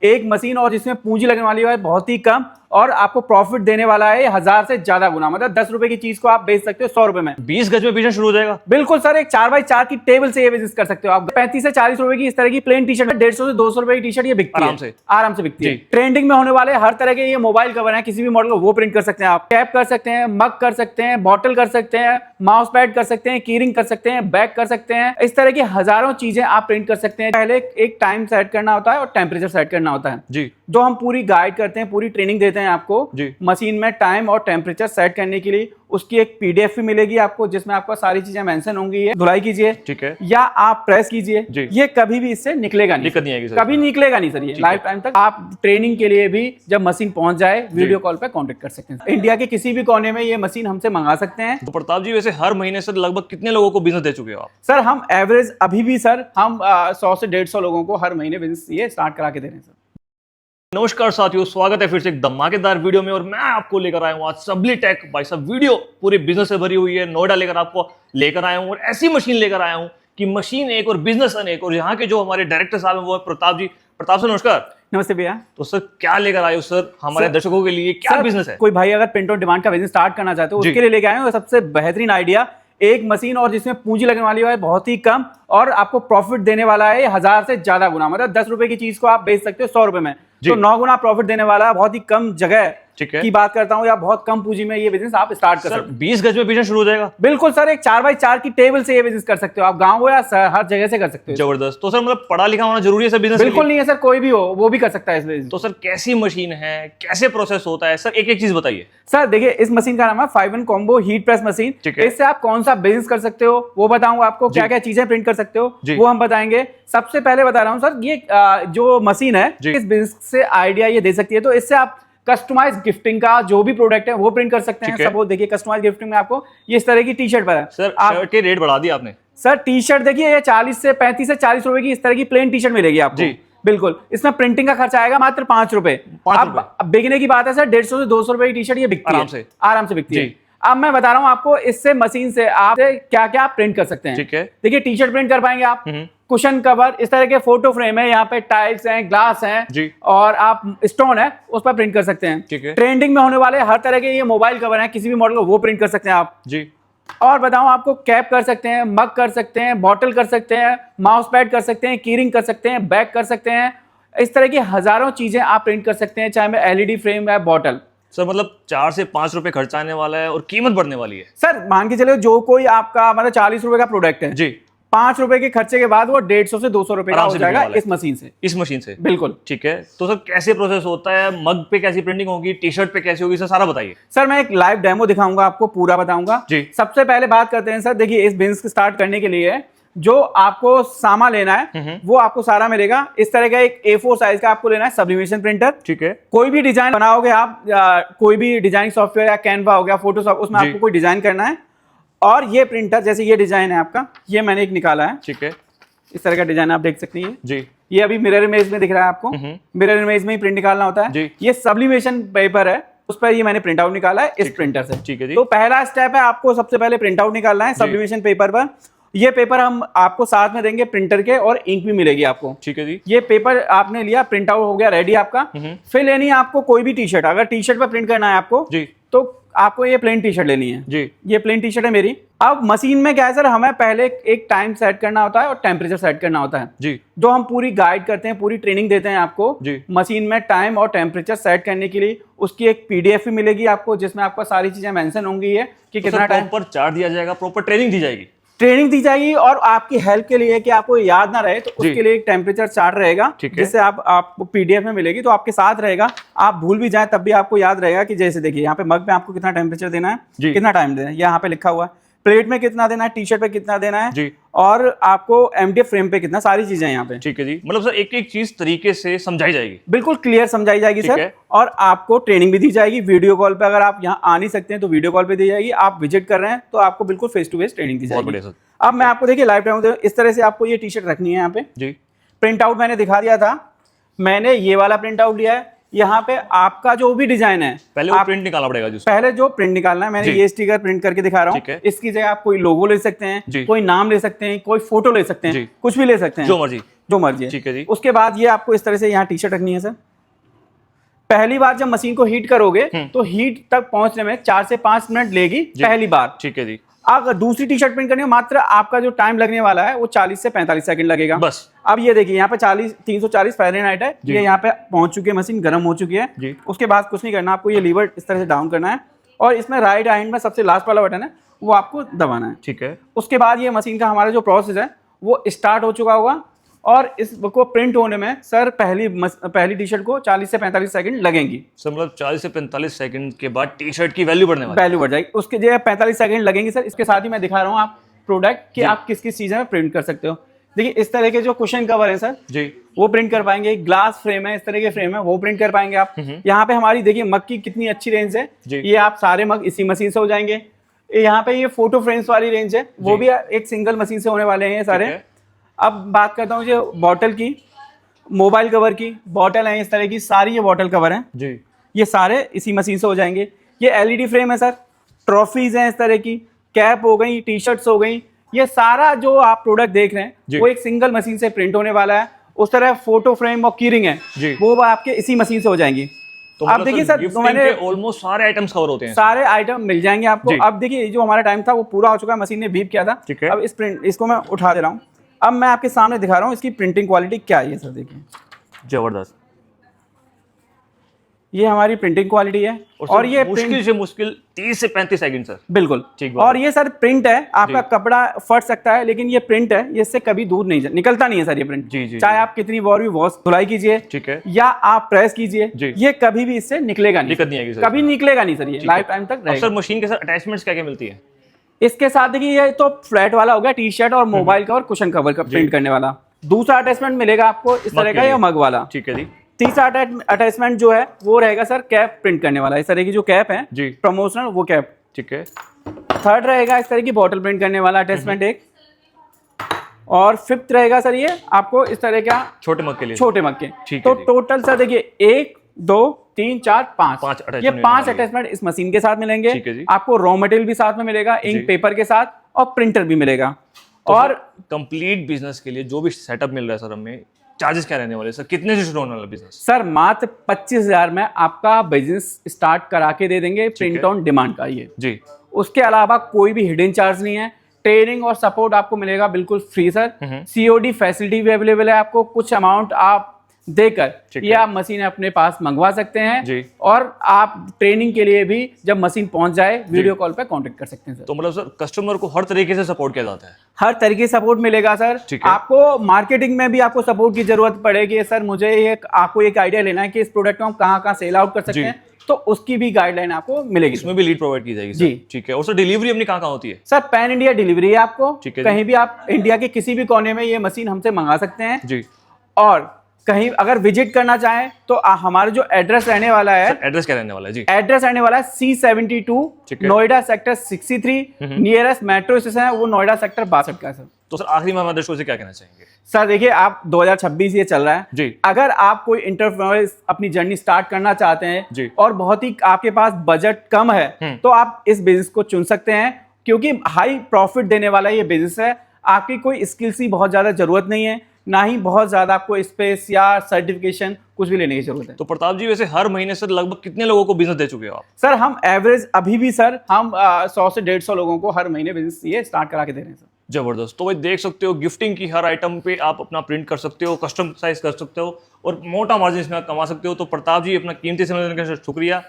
एक मशीन और जिसमें पूंजी लगने वाली है बहुत ही कम और आपको प्रॉफिट देने वाला है 1000 से ज्यादा गुना। मतलब 10 रुपए की चीज को आप बेच सकते हो 100 रुपए में। 20 गज में बिजनेस शुरू हो जाएगा। बिल्कुल सर, एक 4x4 की टेबल से ये बिजनेस कर सकते हो आप। 35 से 40 रुपए की इस तरह की प्लेन टी शर्ट 150 से 200 रुपए की टी शर्ट ये बिकती है, आराम से बिकती है। ट्रेंडिंग में होने वाले हर तरह के ये मोबाइल कवर है, किसी भी मॉडल को वो प्रिंट कर सकते हैं आप। कैप कर सकते हैं, मग कर सकते हैं, बॉटल कर सकते हैं, माउस पैड कर सकते हैं, कीरिंग कर सकते हैं, बैग कर सकते हैं। इस तरह की हजारों चीजें आप प्रिंट कर सकते हैं। पहले एक टाइम सेट करना होता है और टेम्परेचर सेट करना होता है जी, जो हम पूरी गाइड करते हैं, पूरी ट्रेनिंग देते हैं आपको मशीन में टाइम और टेम्परेचर सेट करने के लिए। उसकी एक पीडीएफ भी मिलेगी आपको जिसमें आपको सारी चीजें मेंशन होंगी। है धुलाई कीजिए, ठीक है, या आप प्रेस कीजिए, ये कभी भी इससे निकलेगा नहीं, दिक्कत नहीं आएगी, कभी निकलेगा नहीं सर ये लाइफ टाइम तक। आप ट्रेनिंग के लिए भी जब मशीन पहुंच जाए वीडियो कॉल पे कांटेक्ट कर सकते हैं। इंडिया के किसी भी कोने में ये मशीन हमसे मंगा सकते हैं। तो प्रताप जी, वैसे हर महीने से लगभग कितने लोगों को बिजनेस दे चुके हो आप? सर हम एवरेज अभी भी सर हम 100 से 150 लोगों को हर महीने बिजनेस ये स्टार्ट करा के दे रहे हैं सर। नमस्कार साथियों, स्वागत है फिर से एक धमाकेदार वीडियो में। और मैं आपको लेकर आया हूँ आज सबली टेक। भाई साहब, वीडियो पूरी बिजनेस से भरी हुई है। नोएडा लेकर आपको लेकर आया हूँ और ऐसी मशीन लेकर आया हूँ कि मशीन एक और बिजनेस अनेक। और यहाँ के जो हमारे डायरेक्टर साहब हैं वो है प्रताप जी। प्रताप सर नमस्कार। नमस्ते भैया। तो सर क्या लेकर आए हो सर हमारे दर्शकों के लिए, क्या बिजनेस है? कोई भाई अगर प्रिंट ऑन डिमांड का बिजनेस स्टार्ट करना चाहते हो उसके लिए लेके आए हो सबसे बेहतरीन आइडिया। एक मशीन और जिसमें पूंजी लगने वाली है बहुत ही कम और आपको प्रॉफिट देने वाला है 1000 से ज्यादा गुना। मतलब 10 रुपए की चीज को आप बेच सकते हो 100 रुपए में, तो 9 गुना प्रॉफिट देने वाला है। बहुत ही कम जगह की बात करता हूँ या बहुत कम पूंजी में ये बिजनेस आप स्टार्ट कर सकते हो। 20 गज में बिजनेस शुरू हो जाएगा। बिल्कुल सर, एक 4x4 की टेबल से ये बिजनेस कर सकते हो आप, गांव हो या हर जगह से कर सकते हो। जबरदस्त। तो सर मतलब पढ़ा लिखा होना जरूरी है सर बिजनेस? बिल्कुल नहीं है सर, कोई भी हो वो भी कर सकता है इस बिजनेस। तो सर कैसी मशीन है, कैसे प्रोसेस होता है सर, एक एक चीज बताइए। सर देखिए, इस मशीन का नाम है 5-in combo heat press machine. इससे आप कौन सा बिजनेस कर सकते हो वो बताऊंगा आपको, क्या क्या चीजें प्रिंट कर सकते हो वो हम बताएंगे। सबसे पहले बता रहा हूँ सर, ये जो मशीन है इस बिजनेस से आइडिया ये दे सकती है। तो इससे आप कस्टमाइज गिफ्टिंग का जो भी प्रोडक्ट है वो प्रिंट कर सकते हैं। सपोज देखिए, कस्टमाइज गिफ्टिंग में आपको ये इस तरह की टी शर्ट पर है सर। शर्ट के रेट बढ़ा दिया आपने सर। टी शर्ट देखिए, ये 35 से 40 रुपए की इस तरह की प्लेन टी शर्ट मिलेगी आपको जी। बिल्कुल, इसमें प्रिंटिंग का खर्चा आएगा मात्र 5 रुपए। अब बिकने की बात है सर, 150 से 200 रुपए की टी शर्ट ये बिकती है, आराम से बिकती है। अब मैं बता रहा हूँ आपको इससे मशीन से आप क्या क्या प्रिंट कर सकते हैं। देखिए, टी शर्ट प्रिंट कर पाएंगे आप, कुशन कवर, इस तरह के फोटो फ्रेम है, यहाँ पे टाइल्स हैं, ग्लास हैं और आप स्टोन है उस पर प्रिंट कर सकते हैं। ट्रेंडिंग में होने वाले हर तरह के ये मोबाइल कवर हैं, किसी भी मॉडल को वो प्रिंट कर सकते हैं आप जी। और बताऊं आपको, कैप कर सकते हैं, मग कर सकते हैं, बॉटल कर सकते हैं, माउस पैड कर सकते हैं, कीरिंग कर सकते हैं, बैग कर सकते हैं। इस तरह की हजारों चीजें आप प्रिंट कर सकते हैं, चाहे में एलईडी फ्रेम या बॉटल। सर मतलब 4 से 5 रुपए खर्चा आने वाला है और कीमत बढ़ने वाली है सर। मान के चलो जो कोई आपका मतलब 40 रुपए का प्रोडक्ट है जी, 5 रुपए के खर्चे के बाद वो 150 से 200 रुपए का हो जाएगा इस मशीन से। बिल्कुल ठीक है। तो सर कैसे प्रोसेस होता है, मग पे कैसी प्रिंटिंग होगी, टी शर्ट पे कैसी होगी, सर सारा बताइए। सर मैं एक लाइव डेमो दिखाऊंगा आपको, पूरा बताऊंगा जी। सबसे पहले बात करते हैं सर, देखिए इस बिजनेस को स्टार्ट करने के लिए जो आपको सामान लेना है वो आपको सारा मिलेगा। इस तरह का एक A4 साइज का आपको लेना है सब्लिमेशन प्रिंटर, ठीक है। कोई भी डिजाइन बनाओगे आप, कोई भी डिजाइनिंग सॉफ्टवेयर या कैनवा हो गया, फोटोशॉप, उसमें आपको कोई डिजाइन करना है। और ये प्रिंटर, जैसे ये डिजाइन है आपका, ये मैंने एक निकाला है, ठीक है। इस तरह का डिजाइन आप देख सकते हैं जी। ये अभी मिरर इमेज में दिख रहा है आपको, मिरर इमेज में ही प्रिंट निकालना होता है जी। ये सब्लिमेशन पेपर है, उस पर ये मैंने प्रिंट आउट निकाला है इस प्रिंटर से, ठीक है जी। तो पहला स्टेप है, आपको सबसे पहले प्रिंट आउट निकालना है सब्लिमेशन पेपर पर। ये पेपर हम आपको साथ में देंगे प्रिंटर के, और इंक भी मिलेगी आपको, ठीक है जी। ये पेपर आपने लिया, प्रिंट आउट हो गया रेडी आपका। फिर लेनी है आपको कोई भी टी शर्ट। अगर टी शर्ट पर प्रिंट करना है आपको जी, तो आपको ये प्लेन टी शर्ट लेनी है जी। ये प्लेन टी शर्ट है मेरी। अब मशीन में क्या है सर, हमें पहले एक टाइम सेट करना होता है और टेम्परेचर सेट करना होता है जी, जो हम पूरी गाइड करते हैं, पूरी ट्रेनिंग देते हैं आपको जी। मशीन में टाइम और टेम्परेचर सेट करने के लिए उसकी एक पीडीएफ भी मिलेगी आपको जिसमें आपको सारी चीजें मेंशन होंगी है कि कितना टाइम पर चार्ट दिया जाएगा, प्रॉपर ट्रेनिंग दी जाएगी। और आपकी हेल्प के लिए कि आपको याद ना रहे तो उसके लिए एक टेम्परेचर चार्ट रहेगा जिससे आपको पीडीएफ में मिलेगी, तो आपके साथ रहेगा। आप भूल भी जाए तब भी आपको याद रहेगा कि जैसे देखिए यहाँ पे मग में आपको कितना टेम्परेचर देना है, कितना टाइम देना है, यहाँ पे लिखा हुआ है। प्लेट में कितना देना है, टी शर्ट पे कितना देना है जी, और आपको एमडीएफ फ्रेम पे कितना, सारी चीजें यहाँ पे, ठीक है जी। मतलब सर एक एक चीज तरीके से समझाई जाएगी, बिल्कुल क्लियर समझाई जाएगी सर। और आपको ट्रेनिंग भी दी जाएगी वीडियो कॉल पे। अगर आप यहाँ आ नहीं सकते हैं तो वीडियो कॉल पे दी जाएगी। आप विजिट कर रहे हैं तो आपको बिल्कुल फेस टू फेस ट्रेनिंग दी जाएगी। अब मैं आपको देखिए लाइव टाइम इस तरह से आपको ये टी शर्ट रखनी है यहाँ पे जी। प्रिंट आउट मैंने दिखा दिया था, मैंने ये वाला प्रिंट आउट लिया है, यहाँ पे आपका जो भी डिजाइन है, पहले वो प्रिंट निकालना पड़ेगा जिसको। पहले जो प्रिंट निकालना है, मैंने ये स्टिकर प्रिंट करके दिखा रहा हूँ। इसकी जगह आप कोई लोगो ले सकते हैं, कोई नाम ले सकते हैं, कोई फोटो ले सकते हैं, कुछ भी ले सकते हैं, जो मर्जी। ठीक है जी। उसके बाद ये आपको इस तरह से यहाँ टी शर्ट रखनी है सर। पहली बार जब मशीन को हीट करोगे तो हीट तक पहुंचने में 4 से 5 मिनट लेगी पहली बार। ठीक है जी। अगर दूसरी टी शर्ट प्रिंट करनी है, मात्र आपका जो टाइम लगने वाला है वो 40 से 45 सेकंड लगेगा बस। अब ये देखिए यहाँ पे 340 फ़ारेनहाइट है, ये यहाँ पे पहुंच चुकी है, मशीन गर्म हो चुकी है। उसके बाद कुछ नहीं करना, आपको ये लीवर इस तरह से डाउन करना है और इसमें राइट हैंड में सबसे लास्ट वाला बटन है वो आपको दबाना है। ठीक है। उसके बाद ये मशीन का हमारा जो प्रोसेस है वो स्टार्ट हो चुका होगा और इसको प्रिंट होने में सर पहली टी शर्ट को 40 से 45 सेकंड लगेंगी। सर मतलब 40 से 45 सेकंड के बाद टी शर्ट की वैल्यू बढ़ने वाली है। वैल्यू बढ़ जाएगी, उसके जो 45 सेकंड लगेंगे सर। इसके साथ ही मैं दिखा रहा हूँ आप प्रोडक्ट कि आप किस किस चीज़ में प्रिंट कर सकते हो। देखिए इस तरह के जो कुशन कवर है सर जी, वो प्रिंट कर पाएंगे। ग्लास फ्रेम है, इस तरह के फ्रेम है, वो प्रिंट कर पाएंगे आप। यहाँ पे हमारी देखिए मग की कितनी अच्छी रेंज है, ये आप सारे मग इसी मशीन से हो जाएंगे। यहाँ पे ये फोटो फ्रेम्स वाली रेंज है, वो भी एक सिंगल मशीन से होने वाले हैं सारे। अब बात करता हूँ जो बॉटल की, मोबाइल कवर की बॉटल है इस तरह की, सारी ये बॉटल कवर है जी, ये सारे इसी मशीन से हो जाएंगे। ये एलईडी फ्रेम है सर, ट्रॉफीज हैं इस तरह की, कैप हो गई, टी शर्ट्स हो गई, ये सारा जो आप प्रोडक्ट देख रहे हैं वो एक सिंगल मशीन से प्रिंट होने वाला है। उस तरह फोटो फ्रेम और कीरिंग है वो आपके इसी मशीन से हो जाएंगी। तो आप देखिए सर, तो मैंने ऑलमोस्ट सारे आइटम्स कवर होते हैं, सारे आइटम मिल जाएंगे आपको। अब देखिए जो हमारा टाइम था वो पूरा हो चुका है, मशीन ने बीप किया था। अब इसको मैं उठा दे रहा हूँ। अब मैं आपके सामने दिखा रहा हूँ इसकी प्रिंटिंग क्वालिटी क्या है सर। देखिए जबरदस्त, ये हमारी प्रिंटिंग क्वालिटी है और ये मुश्किल से मुश्किल 30 से 35 सेकंड सर। बिल्कुल ठीक। और ये सर प्रिंट है, आपका कपड़ा फट सकता है लेकिन ये प्रिंट है, ये इससे कभी दूर नहीं निकलता नहीं है सर ये प्रिंट। जी, चाहे आप कितनी बार भी वॉश धुलाई कीजिए, ठीक है, या आप प्रेस कीजिए, ये कभी भी इससे निकलेगा नहीं, दिक्कत नहीं आएगी, कभी निकलेगा नहीं सर, ये लाइफ टाइम तक रहेगा। सर मशीन के साथ अटैचमेंट्स क्या क्या मिलती है? इसके साथ देखिए ये तो फ्लैट वाला हो गया, टी शर्ट और मोबाइल कवर, कुशन कवर का प्रिंट करने वाला। दूसरा अटैचमेंट मिलेगा आपको इस तरह का, या मग वाला। ठीक है जी। तीसरा अटैचमेंट जो है वो रहेगा सर कैप प्रिंट करने वाला, इस तरह की जो कैप है जी, प्रमोशनल वो कैप। ठीक है। थर्ड रहेगा इस तरह की बॉटल प्रिंट करने वाला अटैचमेंट एक। और फिफ्थ रहेगा सर ये आपको इस तरह का छोटे मग के लिए, छोटे मग के। तो टोटल सर देखिए 1 2 3 4 5 ये 5 अटैचमेंट इस मशीन के साथ मिलेंगे। आपको रॉ मटेरियल भी साथ में मिलेगा, इंक पेपर के साथ, और प्रिंटर भी मिलेगा। तो और कंप्लीट बिजनेस के लिए जो भी सेटअप मिल रहा है सर हमें, चार्जेस क्या रहने वाले सर? कितने से शुरू होने वाला बिजनेस? सर मात्र 25,000 में आपका बिजनेस स्टार्ट करा के दे देंगे, प्रिंट ऑन डिमांड का ये जी। उसके अलावा कोई भी हिडन चार्ज नहीं है। ट्रेनिंग और सपोर्ट आपको मिलेगा बिल्कुल फ्री सर। सीओडी फैसिलिटी भी अवेलेबल है, आपको कुछ अमाउंट आप देकर ये आप मशीन अपने पास मंगवा सकते हैं जी। और आप ट्रेनिंग के लिए भी जब मशीन पहुंच जाए वीडियो कॉल पे कांटेक्ट कर सकते हैं सर। तो मतलब सर कस्टमर को हर तरीके से सपोर्ट किया जाता है? हर तरीके से सपोर्ट मिलेगा सर। आपको मार्केटिंग में भी आपको सपोर्ट की जरूरत पड़ेगी सर, मुझे आपको एक आइडिया लेना है कि इस प्रोडक्ट को हम कहाँ सेल आउट कर सकते हैं, तो उसकी भी गाइडलाइन आपको मिलेगी, इसमें भी लीड प्रोवाइड की जाएगी जी। ठीक है। और सर डिलीवरी अपनी कहाँ होती है? सर पैन इंडिया डिलीवरी है आपको, कहीं भी आप इंडिया के किसी भी कोने में ये मशीन हमसे मंगा सकते हैं जी। और कहीं अगर विजिट करना चाहें तो हमारा जो एड्रेस रहने वाला है, एड्रेस क्या रहने वाला है जी? एड्रेस रहने वाला है C72 Noida sector 63, nearest metro station है वो नोएडा सेक्टर 62 का सर। तो सर आखिरी में हमारे दर्शकों से क्या कहना चाहेंगे? सर देखिए आप 2026 ये चल रहा है जी, अगर आप कोई एंटरप्रेन्योर अपनी जर्नी स्टार्ट करना चाहते हैं जी, और बहुत ही आपके पास बजट कम है तो आप इस बिजनेस को चुन सकते हैं, क्योंकि हाई प्रॉफिट देने वाला ये बिजनेस है। आपकी कोई स्किल्स की बहुत ज्यादा जरूरत नहीं है, ना ही बहुत ज्यादा आपको स्पेस या सर्टिफिकेशन कुछ भी लेने की जरूरत है। तो प्रताप जी वैसे हर महीने सर लगभग कितने लोगों को बिजनेस दे चुके हो आप? सर हम एवरेज अभी भी सर हम 100 से 150 लोगों को हर महीने बिजनेस ये स्टार्ट करा के दे रहे हैं सर। जबरदस्त। तो भाई देख सकते हो गिफ्टिंग की हर आइटम पे आप अपना प्रिंट कर सकते हो, कस्टम साइज कर सकते हो और मोटा मार्जिन इसमें कमा सकते हो। तो प्रताप जी अपना कीमती समय देने का शुक्रिया।